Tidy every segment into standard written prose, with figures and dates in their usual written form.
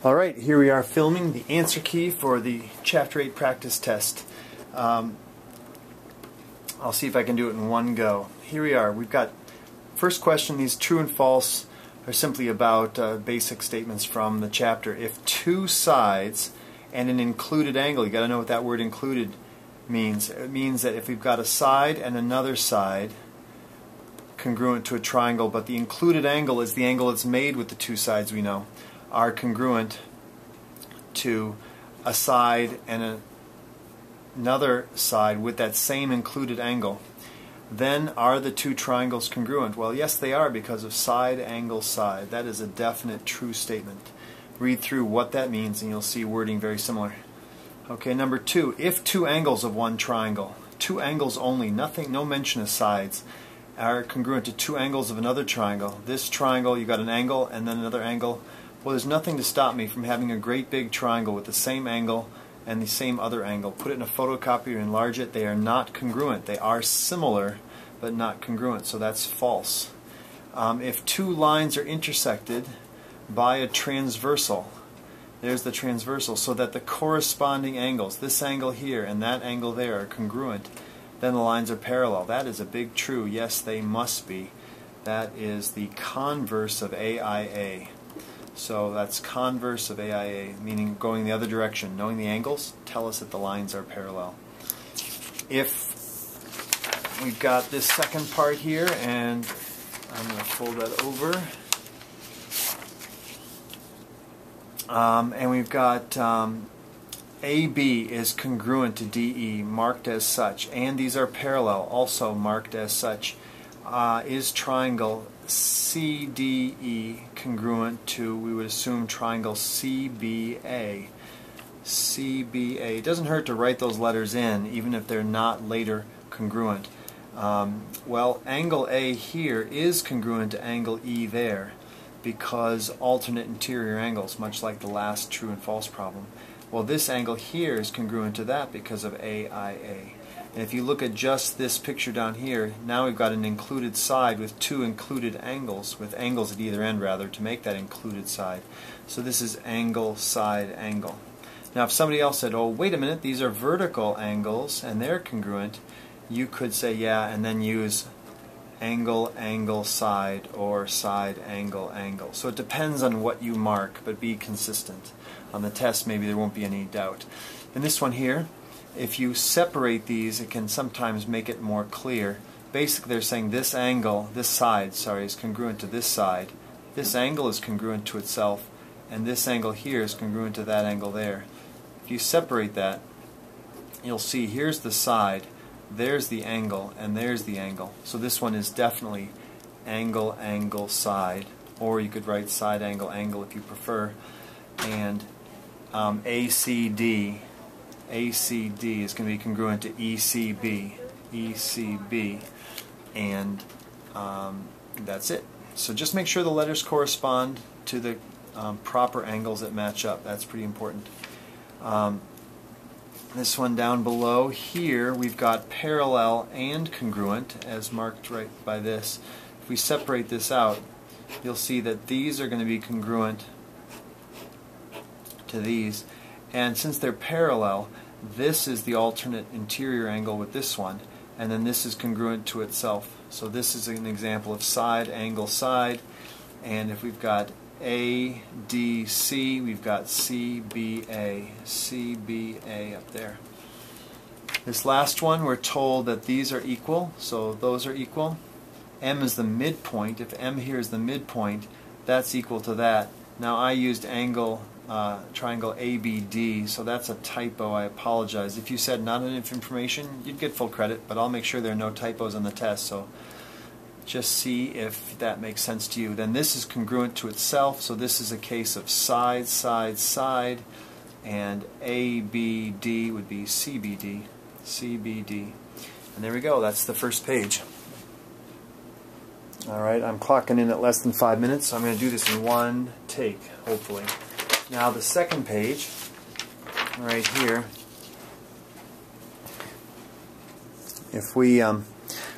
Alright, here we are filming the answer key for the Chapter 8 practice test. I'll see if I can do it in one go. Here we are. We've got first question. These true and false are simply about basic statements from the chapter. If two sides and an included angle, you got to know what that word included means. It means that if we've got a side and another side congruent to a triangle, but the included angle is the angle that's made with the two sides we know, are congruent to a side and another side with that same included angle, then are the two triangles congruent? Well, yes, they are, because of side, angle, side. That is a definite true statement. Read through what that means and you'll see wording very similar. Okay, number two, if two angles of one triangle, two angles only, nothing, no mention of sides, are congruent to two angles of another triangle. This triangle, you got an angle and then another angle. Well, there's nothing to stop me from having a great big triangle with the same angle and the same other angle. Put it in a photocopier, enlarge it. They are not congruent. They are similar, but not congruent, so that's false. If two lines are intersected by a transversal, there's the transversal, so that the corresponding angles, this angle here and that angle there, are congruent, then the lines are parallel. That is a big true. Yes, they must be. That is the converse of AIA. So that's converse of AIA, meaning going the other direction. Knowing the angles tell us that the lines are parallel. If we've got this second part here, and I'm going to fold that over, and we've got AB is congruent to DE, marked as such, and these are parallel, also marked as such. Is triangle CDE congruent to, we would assume, triangle CBA? CBA. It doesn't hurt to write those letters in, even if they're not later congruent. Well, angle A here is congruent to angle E there, because alternate interior angles, much like the last true and false problem. Well, this angle here is congruent to that because of AIA. And if you look at just this picture down here, now we've got an included side with two included angles, with angles at either end rather, to make that included side. So this is angle, side, angle. Now if somebody else said, oh wait a minute, these are vertical angles and they're congruent, you could say yeah, and then use angle, angle, side, or side, angle, angle. So it depends on what you mark, but be consistent. On the test maybe there won't be any doubt. In this one here, if you separate these, it can sometimes make it more clear. Basically they're saying this angle, this side, sorry, is congruent to this side. This angle is congruent to itself, and this angle here is congruent to that angle there. If you separate that, you'll see here's the side, there's the angle, and there's the angle. So this one is definitely angle, angle, side, or you could write side, angle, angle if you prefer. And ACD is going to be congruent to ECB, and that's it. So just make sure the letters correspond to the proper angles that match up. That's pretty important. This one down below here, we've got parallel and congruent, as marked right by this. If we separate this out, you'll see that these are going to be congruent to these. And since they're parallel, this is the alternate interior angle with this one, and then this is congruent to itself. So this is an example of side, angle, side, and if we've got ADC, we've got CBA up there. This last one, we're told that these are equal, so those are equal. M is the midpoint. If M here is the midpoint, that's equal to that. Now I used angle, triangle ABD, so that's a typo. I apologize. If you said not enough information, you'd get full credit, but I'll make sure there are no typos on the test, so just see if that makes sense to you. Then this is congruent to itself, so this is a case of side, side, side, and ABD would be CBD, CBD. And there we go, that's the first page. Alright, I'm clocking in at less than 5 minutes, so I'm going to do this in one take, hopefully. Now the second page, right here, if we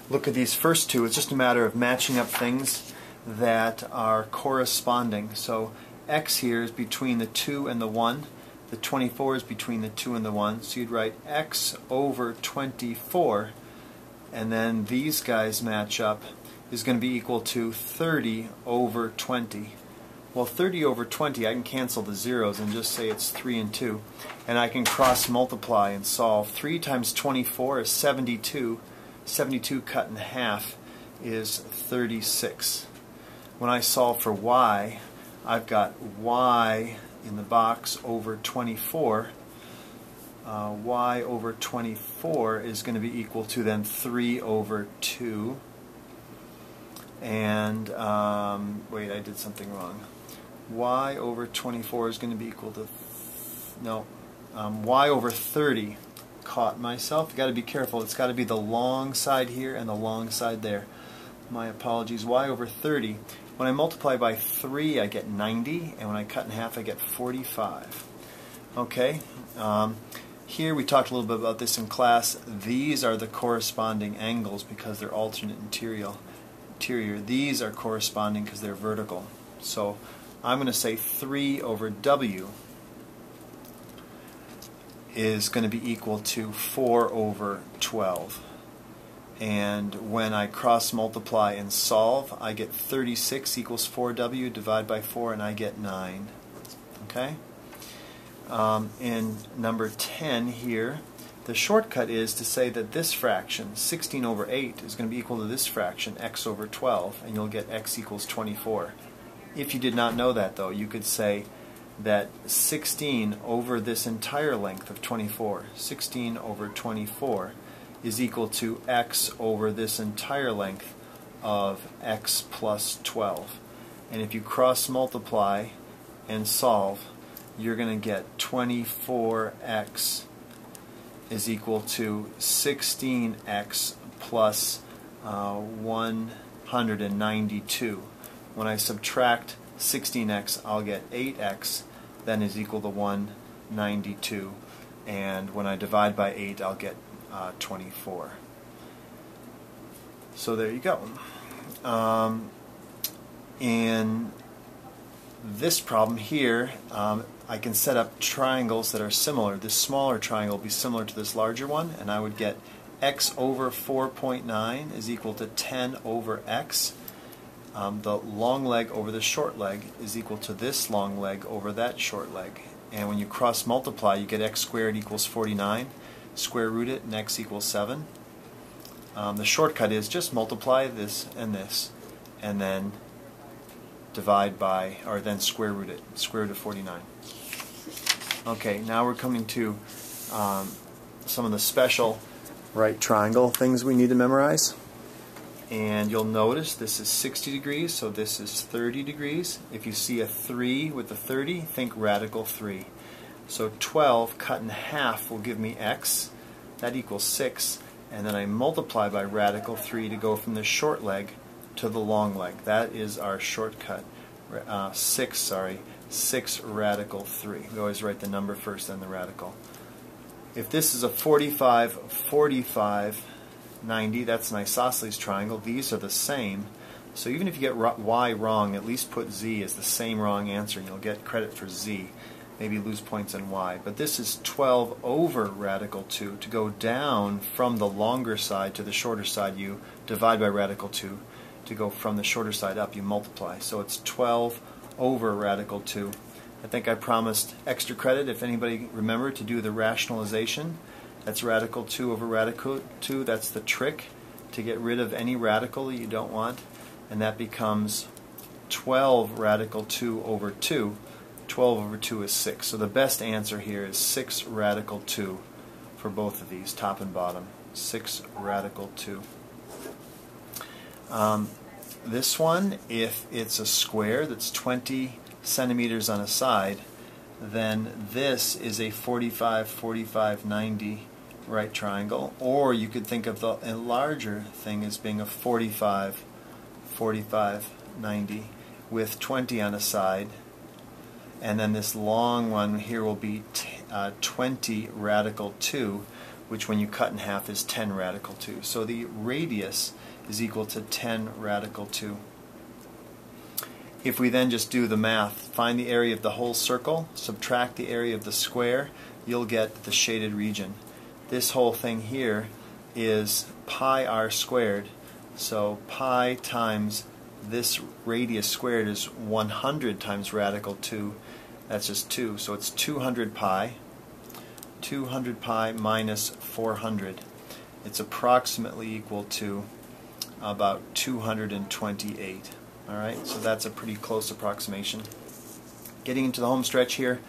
look at these first two, it's just a matter of matching up things that are corresponding. So x here is between the 2 and the 1. The 24 is between the 2 and the 1. So you'd write x over 24, and then these guys match up, is going to be equal to 30 over 20. Well, 30 over 20, I can cancel the zeros and just say it's 3 and 2. And I can cross multiply and solve. 3 times 24 is 72. 72 cut in half is 36. When I solve for y, I've got y in the box over 24. Y over 24 is going to be equal to then 3 over 2. And, wait, I did something wrong. Y over 24 is going to be equal to, y over 30. Caught myself. You've got to be careful. It's got to be the long side here and the long side there. My apologies. Y over 30. When I multiply by 3, I get 90, and when I cut in half, I get 45. Okay? Here we talked a little bit about this in class. These are the corresponding angles because they're alternate interior. These are corresponding because they're vertical. So I'm going to say 3 over W is going to be equal to 4 over 12. And when I cross multiply and solve, I get 36 equals 4W, divide by 4, and I get 9. Okay? In number 10 here, the shortcut is to say that this fraction, 16 over 8, is going to be equal to this fraction, x over 12, and you'll get x equals 24. If you did not know that, though, you could say that 16 over this entire length of 24, 16 over 24, is equal to x over this entire length of x plus 12. And if you cross multiply and solve, you're going to get 24x is equal to 16x plus 192. When I subtract 16x, I'll get 8x, then is equal to 192. And when I divide by 8, I'll get 24. So there you go. In this problem here, I can set up triangles that are similar. This smaller triangle will be similar to this larger one, and I would get x over 4.9 is equal to 10 over x. The long leg over the short leg is equal to this long leg over that short leg. And when you cross multiply, you get x squared equals 49. Square root it, and x equals 7. The shortcut is just multiply this, and then divide by, or then square root it, square root of 49. Okay, now we're coming to some of the special right triangle things we need to memorize. And you'll notice this is 60 degrees, so this is 30 degrees. If you see a 3 with a 30, think radical 3. So 12 cut in half will give me x. That equals 6. And then I multiply by radical 3 to go from the short leg to the long leg. That is our shortcut. 6 radical 3. We always write the number first, then the radical. If this is a 45, 45, 90, that's an isosceles triangle. These are the same. So even if you get y wrong, at least put z as the same wrong answer, and you'll get credit for z. Maybe lose points on y. But this is 12 over radical 2. To go down from the longer side to the shorter side, you divide by radical 2. To go from the shorter side up, you multiply. So it's 12 over radical 2. I think I promised extra credit if anybody remembered to do the rationalization. That's radical 2 over radical 2. That's the trick to get rid of any radical that you don't want. And that becomes 12 radical 2 over 2. 12 over 2 is 6. So the best answer here is 6 radical 2 for both of these, top and bottom. 6 radical 2. This one, if it's a square that's 20 centimeters on a side, then this is a 45, 45, 90 right triangle. Or you could think of the larger thing as being a 45, 45, 90 with 20 on a side. And then this long one here will be 20 radical 2, which when you cut in half is 10 radical 2. So the radius is equal to 10 radical 2. If we then just do the math, find the area of the whole circle, subtract the area of the square, you'll get the shaded region. This whole thing here is pi r squared, so pi times this radius squared is 100 times radical 2, that's just 2, so it's 200 pi minus 400. It's approximately equal to about 228. Alright, so that's a pretty close approximation. Getting into the home stretch here,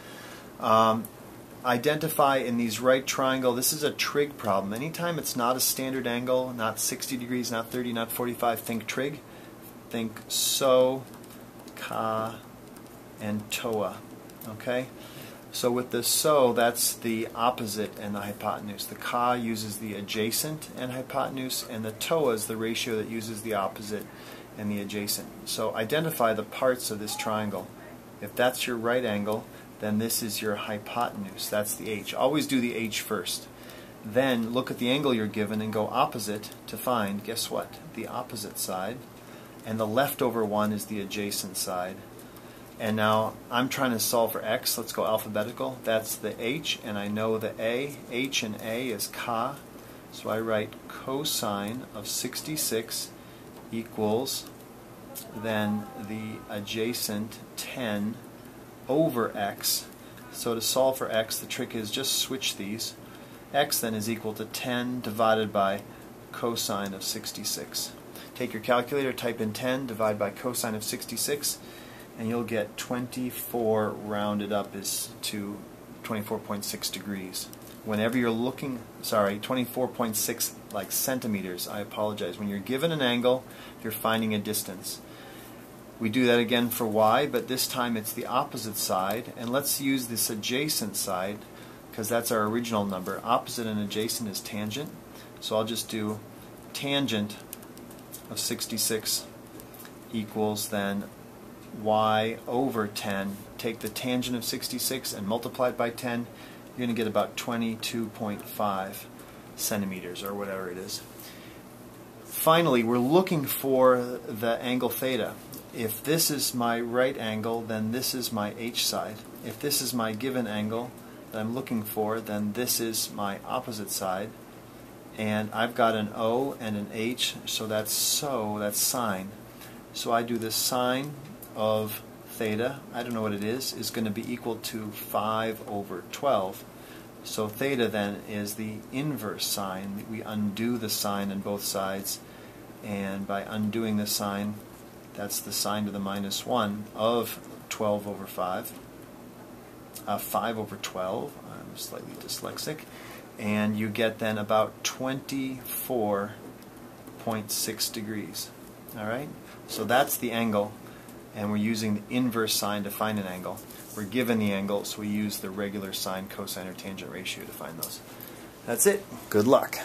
identify in these right triangle, this is a trig problem. Anytime it's not a standard angle, not 60 degrees, not 30, not 45, think trig. Think so, ka, and toa. Okay? So with the so, that's the opposite and the hypotenuse. The ka uses the adjacent and hypotenuse, and the toa is the ratio that uses the opposite and the adjacent. So identify the parts of this triangle. If that's your right angle, then this is your hypotenuse. That's the h. Always do the h first. Then look at the angle you're given and go opposite to find, guess what? The opposite side. And the leftover one is the adjacent side. And now I'm trying to solve for x. Let's go alphabetical. That's the h, and I know the a. H and a is ka. So I write cosine of 66 equals then the adjacent 10 over x. So to solve for x, the trick is just switch these. X then is equal to 10 divided by cosine of 66. Take your calculator, type in 10, divide by cosine of 66, and you'll get 24 rounded up is to 24.6 degrees. Whenever you're looking, 24.6 like centimeters, I apologize. When you're given an angle, you're finding a distance. We do that again for y, but this time it's the opposite side, and let's use this adjacent side because that's our original number. Opposite and adjacent is tangent, so I'll just do tangent of 66 equals then y over 10. Take the tangent of 66 and multiply it by 10. You're going to get about 22.5 centimeters or whatever it is. Finally, we're looking for the angle theta. If this is my right angle, then this is my h side. If this is my given angle that I'm looking for, then this is my opposite side. And I've got an O and an H, so that's sine. So I do the sine of theta, I don't know what it is going to be equal to 5 over 12. So theta then is the inverse sine. We undo the sine on both sides, and by undoing the sine, that's the sine to the minus 1 of 12 over 5. 5 over 12, I'm slightly dyslexic, and you get then about 24.6 degrees. Alright? So that's the angle, and we're using the inverse sine to find an angle. We're given the angle, so we use the regular sine, cosine, or tangent ratio to find those. That's it. Good luck.